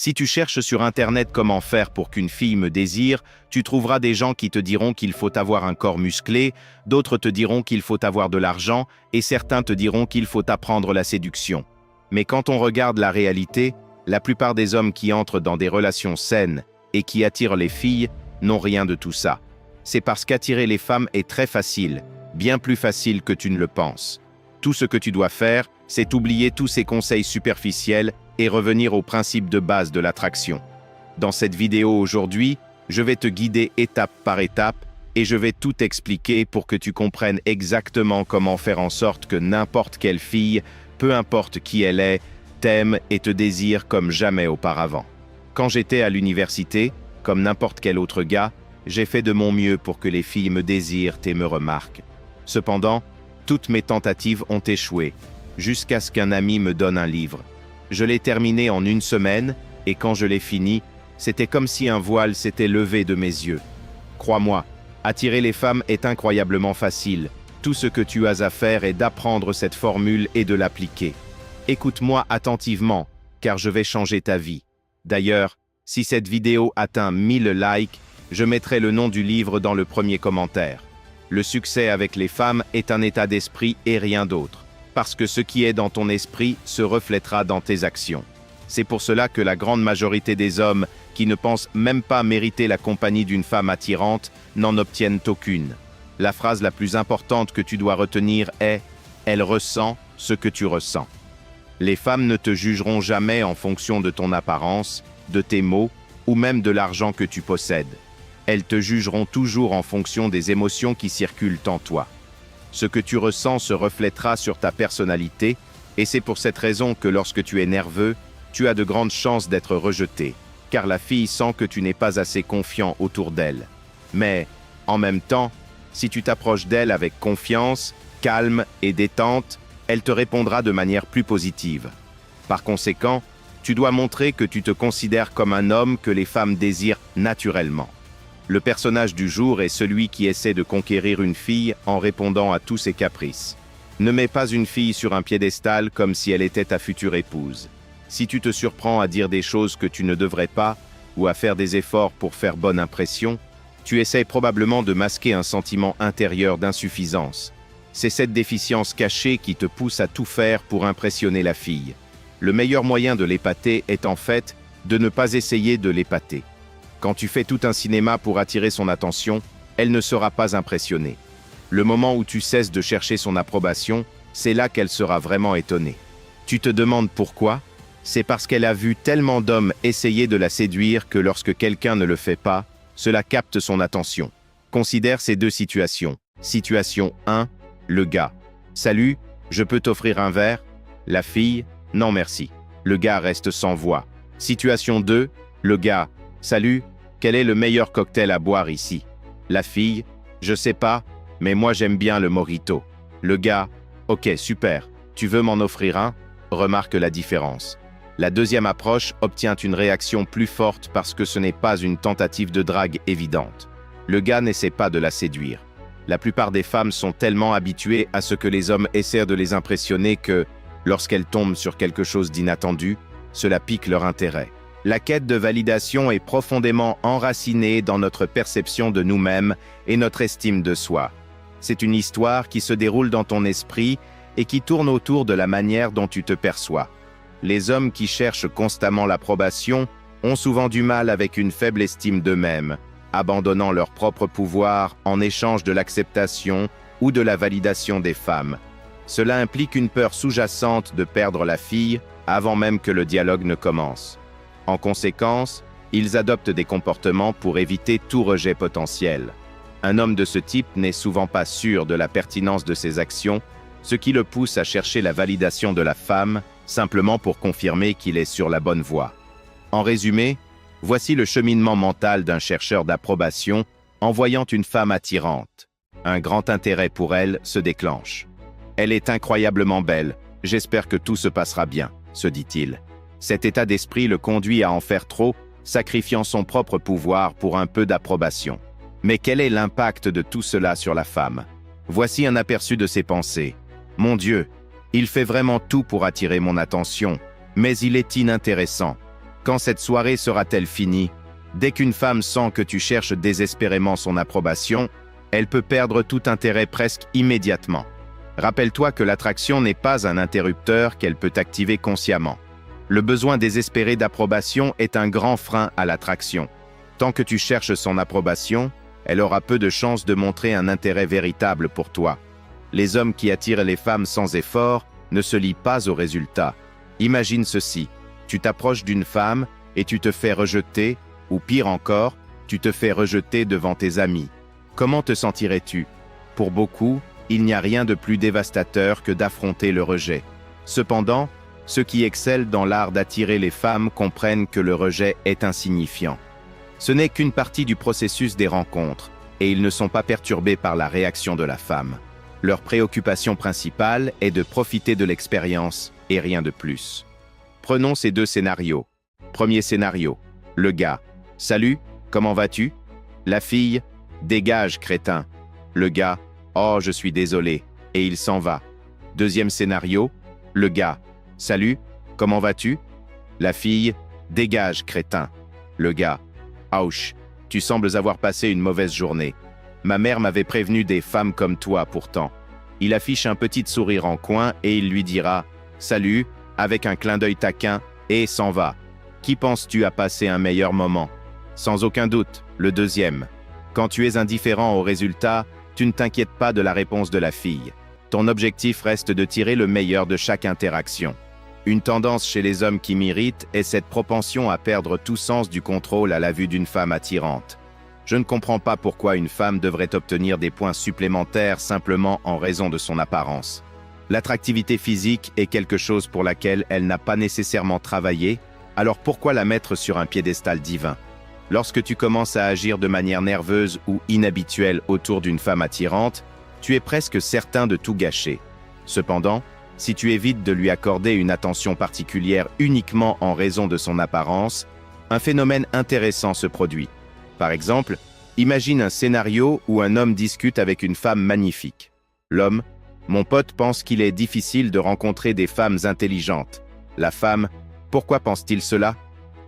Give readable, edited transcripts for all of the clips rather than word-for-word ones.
Si tu cherches sur Internet comment faire pour qu'une fille me désire, tu trouveras des gens qui te diront qu'il faut avoir un corps musclé, d'autres te diront qu'il faut avoir de l'argent, et certains te diront qu'il faut apprendre la séduction. Mais quand on regarde la réalité, la plupart des hommes qui entrent dans des relations saines et qui attirent les filles n'ont rien de tout ça. C'est parce qu'attirer les femmes est très facile, bien plus facile que tu ne le penses. Tout ce que tu dois faire, c'est oublier tous ces conseils superficiels et revenir au principe de base de l'attraction. Dans cette vidéo aujourd'hui, je vais te guider étape par étape et je vais tout expliquer pour que tu comprennes exactement comment faire en sorte que n'importe quelle fille, peu importe qui elle est, t'aime et te désire comme jamais auparavant. Quand j'étais à l'université, comme n'importe quel autre gars, j'ai fait de mon mieux pour que les filles me désirent et me remarquent. Cependant, toutes mes tentatives ont échoué, jusqu'à ce qu'un ami me donne un livre. Je l'ai terminé en 1 semaine, et quand je l'ai fini, c'était comme si un voile s'était levé de mes yeux. Crois-moi, attirer les femmes est incroyablement facile. Tout ce que tu as à faire est d'apprendre cette formule et de l'appliquer. Écoute-moi attentivement, car je vais changer ta vie. D'ailleurs, si cette vidéo atteint 1000 likes, je mettrai le nom du livre dans le premier commentaire. Le succès avec les femmes est un état d'esprit et rien d'autre. Parce que ce qui est dans ton esprit se reflètera dans tes actions. C'est pour cela que la grande majorité des hommes qui ne pensent même pas mériter la compagnie d'une femme attirante n'en obtiennent aucune. La phrase la plus importante que tu dois retenir est « Elle ressent ce que tu ressens ». Les femmes ne te jugeront jamais en fonction de ton apparence, de tes mots ou même de l'argent que tu possèdes. Elles te jugeront toujours en fonction des émotions qui circulent en toi. Ce que tu ressens se reflètera sur ta personnalité, et c'est pour cette raison que lorsque tu es nerveux, tu as de grandes chances d'être rejeté, car la fille sent que tu n'es pas assez confiant autour d'elle. Mais, en même temps, si tu t'approches d'elle avec confiance, calme et détente, elle te répondra de manière plus positive. Par conséquent, tu dois montrer que tu te considères comme un homme que les femmes désirent naturellement. Le personnage du jour est celui qui essaie de conquérir une fille en répondant à tous ses caprices. Ne mets pas une fille sur un piédestal comme si elle était ta future épouse. Si tu te surprends à dire des choses que tu ne devrais pas, ou à faire des efforts pour faire bonne impression, tu essaies probablement de masquer un sentiment intérieur d'insuffisance. C'est cette déficience cachée qui te pousse à tout faire pour impressionner la fille. Le meilleur moyen de l'épater est en fait de ne pas essayer de l'épater. Quand tu fais tout un cinéma pour attirer son attention, elle ne sera pas impressionnée. Le moment où tu cesses de chercher son approbation, c'est là qu'elle sera vraiment étonnée. Tu te demandes pourquoi? C'est parce qu'elle a vu tellement d'hommes essayer de la séduire que lorsque quelqu'un ne le fait pas, cela capte son attention. Considère ces 2 situations. Situation 1, le gars. « Salut, je peux t'offrir un verre ?» La fille, « Non merci ». Le gars reste sans voix. Situation 2, le gars. « Salut, quel est le meilleur cocktail à boire ici ?» La fille, « Je sais pas, mais moi j'aime bien le mojito. » Le gars, « Ok, super, tu veux m'en offrir un ?» Remarque la différence. La deuxième approche obtient une réaction plus forte parce que ce n'est pas une tentative de drague évidente. Le gars n'essaie pas de la séduire. La plupart des femmes sont tellement habituées à ce que les hommes essaient de les impressionner que, lorsqu'elles tombent sur quelque chose d'inattendu, cela pique leur intérêt. La quête de validation est profondément enracinée dans notre perception de nous-mêmes et notre estime de soi. C'est une histoire qui se déroule dans ton esprit et qui tourne autour de la manière dont tu te perçois. Les hommes qui cherchent constamment l'approbation ont souvent du mal avec une faible estime d'eux-mêmes, abandonnant leur propre pouvoir en échange de l'acceptation ou de la validation des femmes. Cela implique une peur sous-jacente de perdre la fille avant même que le dialogue ne commence. En conséquence, ils adoptent des comportements pour éviter tout rejet potentiel. Un homme de ce type n'est souvent pas sûr de la pertinence de ses actions, ce qui le pousse à chercher la validation de la femme, simplement pour confirmer qu'il est sur la bonne voie. En résumé, voici le cheminement mental d'un chercheur d'approbation en voyant une femme attirante. Un grand intérêt pour elle se déclenche. « Elle est incroyablement belle, j'espère que tout se passera bien », se dit-il. Cet état d'esprit le conduit à en faire trop, sacrifiant son propre pouvoir pour un peu d'approbation. Mais quel est l'impact de tout cela sur la femme? Voici un aperçu de ses pensées. « Mon Dieu, il fait vraiment tout pour attirer mon attention, mais il est inintéressant. Quand cette soirée sera-t-elle finie? Dès qu'une femme sent que tu cherches désespérément son approbation, elle peut perdre tout intérêt presque immédiatement. Rappelle-toi que l'attraction n'est pas un interrupteur qu'elle peut activer consciemment. Le besoin désespéré d'approbation est un grand frein à l'attraction. Tant que tu cherches son approbation, elle aura peu de chances de montrer un intérêt véritable pour toi. Les hommes qui attirent les femmes sans effort ne se lient pas aux résultats. Imagine ceci, tu t'approches d'une femme et tu te fais rejeter, ou pire encore, tu te fais rejeter devant tes amis. Comment te sentirais-tu? Pour beaucoup, il n'y a rien de plus dévastateur que d'affronter le rejet. Cependant, ceux qui excellent dans l'art d'attirer les femmes comprennent que le rejet est insignifiant. Ce n'est qu'une partie du processus des rencontres, et ils ne sont pas perturbés par la réaction de la femme. Leur préoccupation principale est de profiter de l'expérience, et rien de plus. Prenons ces deux scénarios. Premier scénario, le gars. « Salut, comment vas-tu » La fille, « Dégage, crétin » Le gars, « Oh, je suis désolé » et il s'en va. Deuxième scénario, le gars, « Salut, comment vas-tu » La fille, « Dégage, crétin » Le gars, « Ouch, tu sembles avoir passé une mauvaise journée. Ma mère m'avait prévenu des femmes comme toi pourtant. » Il affiche un petit sourire en coin et il lui dira « Salut » avec un clin d'œil taquin et s'en va. Qui penses-tu a passé un meilleur moment? Sans aucun doute, le deuxième. Quand tu es indifférent au résultat, tu ne t'inquiètes pas de la réponse de la fille. Ton objectif reste de tirer le meilleur de chaque interaction. Une tendance chez les hommes qui m'irrite est cette propension à perdre tout sens du contrôle à la vue d'une femme attirante. Je ne comprends pas pourquoi une femme devrait obtenir des points supplémentaires simplement en raison de son apparence. L'attractivité physique est quelque chose pour laquelle elle n'a pas nécessairement travaillé, alors pourquoi la mettre sur un piédestal divin? Lorsque tu commences à agir de manière nerveuse ou inhabituelle autour d'une femme attirante, tu es presque certain de tout gâcher. Cependant, si tu évites de lui accorder une attention particulière uniquement en raison de son apparence, un phénomène intéressant se produit. Par exemple, imagine un scénario où un homme discute avec une femme magnifique. L'homme, « Mon pote pense qu'il est difficile de rencontrer des femmes intelligentes. » La femme, « Pourquoi pense-t-il cela ?»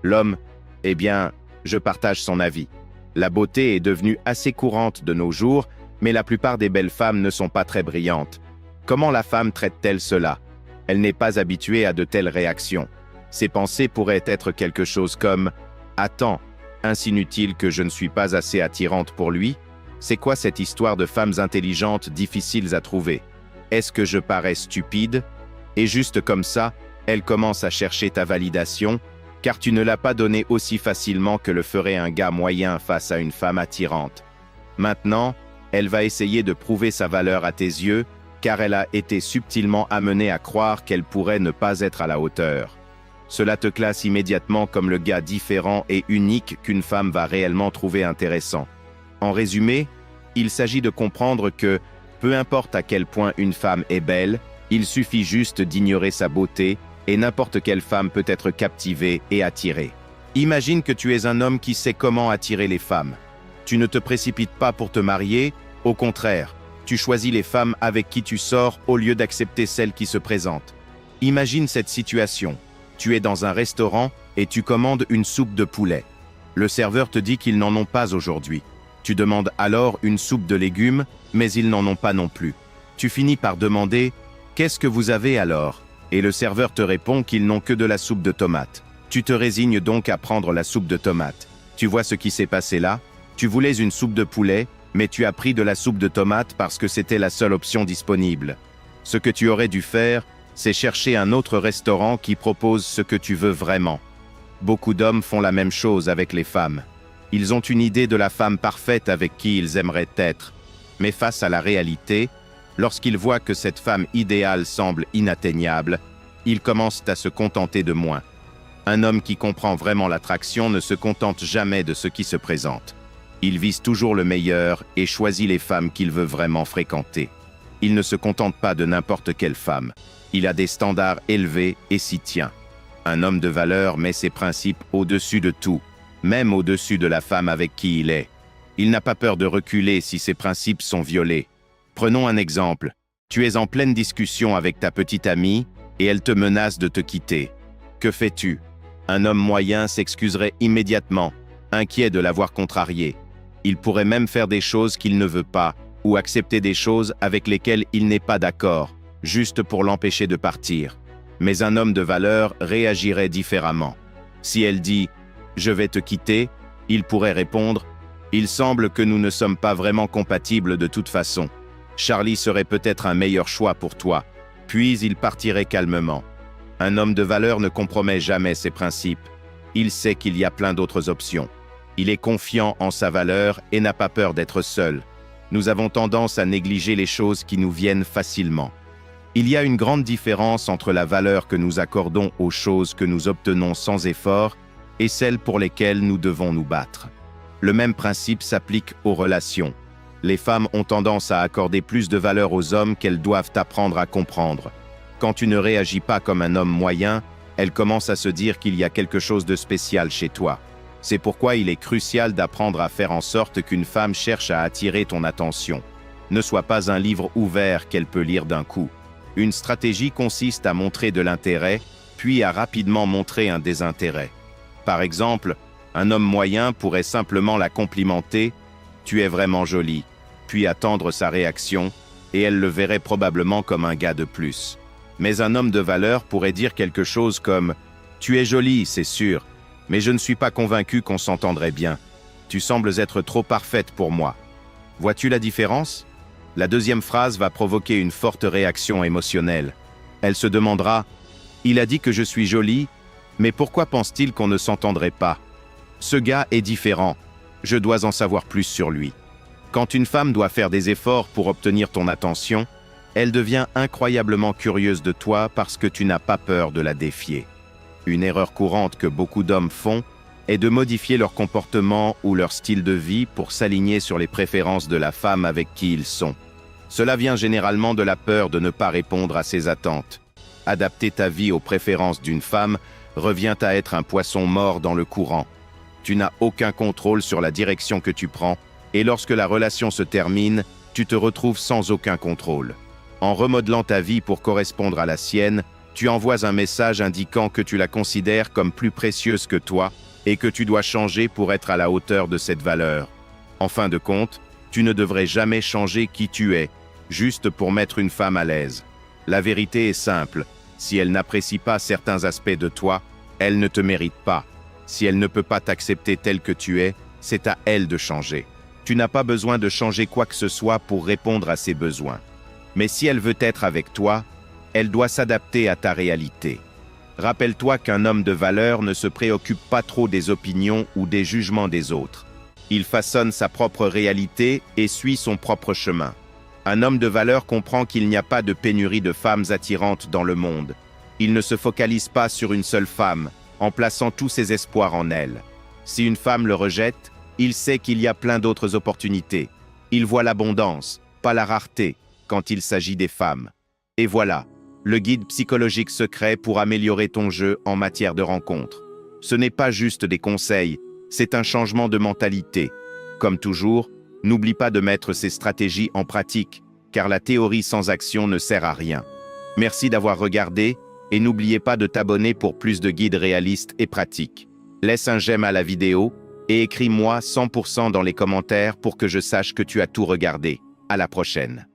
L'homme, « Eh bien, je partage son avis. La beauté est devenue assez courante de nos jours, mais la plupart des belles femmes ne sont pas très brillantes. Comment la femme traite-t-elle cela? Elle n'est pas habituée à de telles réactions. Ses pensées pourraient être quelque chose comme « Attends, insinue-t-il que je ne suis pas assez attirante pour lui? C'est quoi cette histoire de femmes intelligentes difficiles à trouver? Est-ce que je parais stupide ?» Et juste comme ça, elle commence à chercher ta validation, car tu ne l'as pas donnée aussi facilement que le ferait un gars moyen face à une femme attirante. Maintenant, elle va essayer de prouver sa valeur à tes yeux, car elle a été subtilement amenée à croire qu'elle pourrait ne pas être à la hauteur. Cela te classe immédiatement comme le gars différent et unique qu'une femme va réellement trouver intéressant. En résumé, il s'agit de comprendre que, peu importe à quel point une femme est belle, il suffit juste d'ignorer sa beauté et n'importe quelle femme peut être captivée et attirée. Imagine que tu es un homme qui sait comment attirer les femmes. Tu ne te précipites pas pour te marier, au contraire, tu choisis les femmes avec qui tu sors au lieu d'accepter celles qui se présentent. Imagine cette situation. Tu es dans un restaurant et tu commandes une soupe de poulet. Le serveur te dit qu'ils n'en ont pas aujourd'hui. Tu demandes alors une soupe de légumes, mais ils n'en ont pas non plus. Tu finis par demander « Qu'est-ce que vous avez alors ?» Et le serveur te répond qu'ils n'ont que de la soupe de tomates. Tu te résignes donc à prendre la soupe de tomates. Tu vois ce qui s'est passé là? Tu voulais une soupe de poulet, mais tu as pris de la soupe de tomates parce que c'était la seule option disponible. Ce que tu aurais dû faire, c'est chercher un autre restaurant qui propose ce que tu veux vraiment. Beaucoup d'hommes font la même chose avec les femmes. Ils ont une idée de la femme parfaite avec qui ils aimeraient être. Mais face à la réalité, lorsqu'ils voient que cette femme idéale semble inatteignable, ils commencent à se contenter de moins. Un homme qui comprend vraiment l'attraction ne se contente jamais de ce qui se présente. Il vise toujours le meilleur et choisit les femmes qu'il veut vraiment fréquenter. Il ne se contente pas de n'importe quelle femme. Il a des standards élevés et s'y tient. Un homme de valeur met ses principes au-dessus de tout, même au-dessus de la femme avec qui il est. Il n'a pas peur de reculer si ses principes sont violés. Prenons un exemple. Tu es en pleine discussion avec ta petite amie et elle te menace de te quitter. Que fais-tu? Un homme moyen s'excuserait immédiatement, inquiet de l'avoir contrarié. Il pourrait même faire des choses qu'il ne veut pas, ou accepter des choses avec lesquelles il n'est pas d'accord, juste pour l'empêcher de partir. Mais un homme de valeur réagirait différemment. Si elle dit « Je vais te quitter », il pourrait répondre « Il semble que nous ne sommes pas vraiment compatibles de toute façon. Charlie serait peut-être un meilleur choix pour toi. » Puis il partirait calmement. Un homme de valeur ne compromet jamais ses principes. Il sait qu'il y a plein d'autres options. Il est confiant en sa valeur et n'a pas peur d'être seul. Nous avons tendance à négliger les choses qui nous viennent facilement. Il y a une grande différence entre la valeur que nous accordons aux choses que nous obtenons sans effort et celles pour lesquelles nous devons nous battre. Le même principe s'applique aux relations. Les femmes ont tendance à accorder plus de valeur aux hommes qu'elles doivent apprendre à comprendre. Quand tu ne réagis pas comme un homme moyen, elles commencent à se dire qu'il y a quelque chose de spécial chez toi. C'est pourquoi il est crucial d'apprendre à faire en sorte qu'une femme cherche à attirer ton attention. Ne sois pas un livre ouvert qu'elle peut lire d'un coup. Une stratégie consiste à montrer de l'intérêt, puis à rapidement montrer un désintérêt. Par exemple, un homme moyen pourrait simplement la complimenter « Tu es vraiment jolie », puis attendre sa réaction, et elle le verrait probablement comme un gars de plus. Mais un homme de valeur pourrait dire quelque chose comme « Tu es jolie, c'est sûr, mais je ne suis pas convaincu qu'on s'entendrait bien. Tu sembles être trop parfaite pour moi. » Vois-tu la différence? La deuxième phrase va provoquer une forte réaction émotionnelle. Elle se demandera « Il a dit que je suis jolie, mais pourquoi pense-t-il qu'on ne s'entendrait pas? Ce gars est différent. Je dois en savoir plus sur lui. » Quand une femme doit faire des efforts pour obtenir ton attention, elle devient incroyablement curieuse de toi parce que tu n'as pas peur de la défier. Une erreur courante que beaucoup d'hommes font est de modifier leur comportement ou leur style de vie pour s'aligner sur les préférences de la femme avec qui ils sont. Cela vient généralement de la peur de ne pas répondre à ses attentes. Adapter ta vie aux préférences d'une femme revient à être un poisson mort dans le courant. Tu n'as aucun contrôle sur la direction que tu prends, et lorsque la relation se termine, tu te retrouves sans aucun contrôle. En remodelant ta vie pour correspondre à la sienne, tu envoies un message indiquant que tu la considères comme plus précieuse que toi et que tu dois changer pour être à la hauteur de cette valeur. En fin de compte, tu ne devrais jamais changer qui tu es, juste pour mettre une femme à l'aise. La vérité est simple, si elle n'apprécie pas certains aspects de toi, elle ne te mérite pas. Si elle ne peut pas t'accepter tel que tu es, c'est à elle de changer. Tu n'as pas besoin de changer quoi que ce soit pour répondre à ses besoins. Mais si elle veut être avec toi, elle doit s'adapter à ta réalité. Rappelle-toi qu'un homme de valeur ne se préoccupe pas trop des opinions ou des jugements des autres. Il façonne sa propre réalité et suit son propre chemin. Un homme de valeur comprend qu'il n'y a pas de pénurie de femmes attirantes dans le monde. Il ne se focalise pas sur une seule femme, en plaçant tous ses espoirs en elle. Si une femme le rejette, il sait qu'il y a plein d'autres opportunités. Il voit l'abondance, pas la rareté, quand il s'agit des femmes. Et voilà, le guide psychologique secret pour améliorer ton jeu en matière de rencontre. Ce n'est pas juste des conseils, c'est un changement de mentalité. Comme toujours, n'oublie pas de mettre ces stratégies en pratique, car la théorie sans action ne sert à rien. Merci d'avoir regardé, et n'oubliez pas de t'abonner pour plus de guides réalistes et pratiques. Laisse un j'aime à la vidéo, et écris-moi 100% dans les commentaires pour que je sache que tu as tout regardé. À la prochaine.